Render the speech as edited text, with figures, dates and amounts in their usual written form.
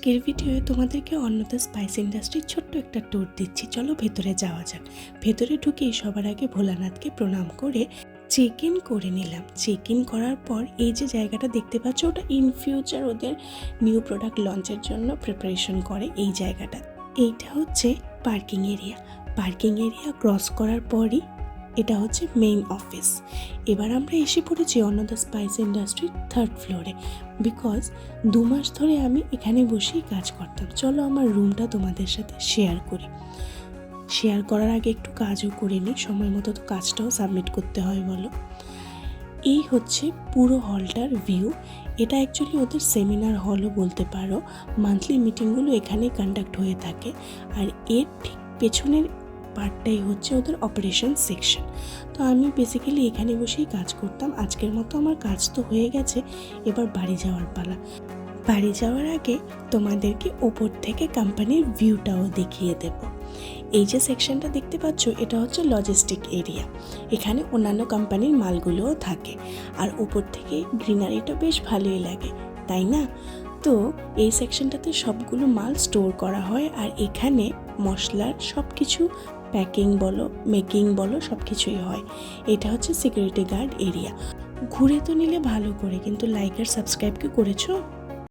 আজকের ভিডিওয়ে তোমাদেরকে অন্নদা স্পাইস ইন্ডাস্ট্রির ছোট্ট একটা ট্যুর দিচ্ছি। চলো ভেতরে যাওয়া যাক। ভেতরে ঢুকেই সবার আগে ভোলানাথকে প্রণাম করে চেক ইন করে নিলাম। চেক ইন করার পর এই যে জায়গাটা দেখতে পাচ্ছ, ওটা ইন ফিউচার ওদের নিউ প্রোডাক্ট লঞ্চের জন্য প্রিপারেশন করে এই জায়গাটা। এইটা হচ্ছে parking area. Parking area cross করার পরই এটা হচ্ছে মেইন অফিস। এবার আমরা এসে পড়েছি অন্নদা স্পাইস ইন্ডাস্ট্রির 3rd ফ্লোরে, বিকজ 2 মাস ধরে আমি এখানে বসেই কাজ করতাম। চলো আমার রুমটা তোমাদের সাথে শেয়ার করি। শেয়ার করার আগে একটু কাজও করে নিই, সময় মতো তো কাজটাও সাবমিট করতে হয় বলো। এই হচ্ছে পুরো হলটার ভিউ। এটা অ্যাকচুয়ালি ওদের সেমিনার হলও বলতে পারো। মান্থলি মিটিংগুলো এখানেই কন্ডাক্ট হয়ে থাকে। আর এর ঠিক পেছনের পার্টটাই হচ্ছে ওদের অপারেশন সেকশন। তো আমি বেসিক্যালি এখানে বসেই কাজ করতাম। আজকের মতো আমার কাজ তো হয়ে গেছে, এবার বাড়ি যাওয়ার পালা। বাড়ি যাওয়ার আগে তোমাদেরকে ওপর থেকে কোম্পানির ভিউটাও দেখিয়ে দেব। এই যে সেকশনটা দেখতে পাচ্ছ, এটা হচ্ছে লজিস্টিক এরিয়া। এখানে অন্যান্য কোম্পানির মালগুলোও থাকে। আর ওপর থেকে গ্রিনারিটা বেশ ভালোই লাগে, তাই না? তো এই সেকশনটাতে সবগুলো মাল স্টোর করা হয়। আর এখানে মশলার সব কিছু প্যাকিং বলো, মেকিং বলো, সব কিছুই হয়। এটা হচ্ছে সিকিউরিটি গার্ড এরিয়া। ঘুরে তো নিলে ভালো করে, কিন্তু লাইক আর সাবস্ক্রাইব কি করেছো?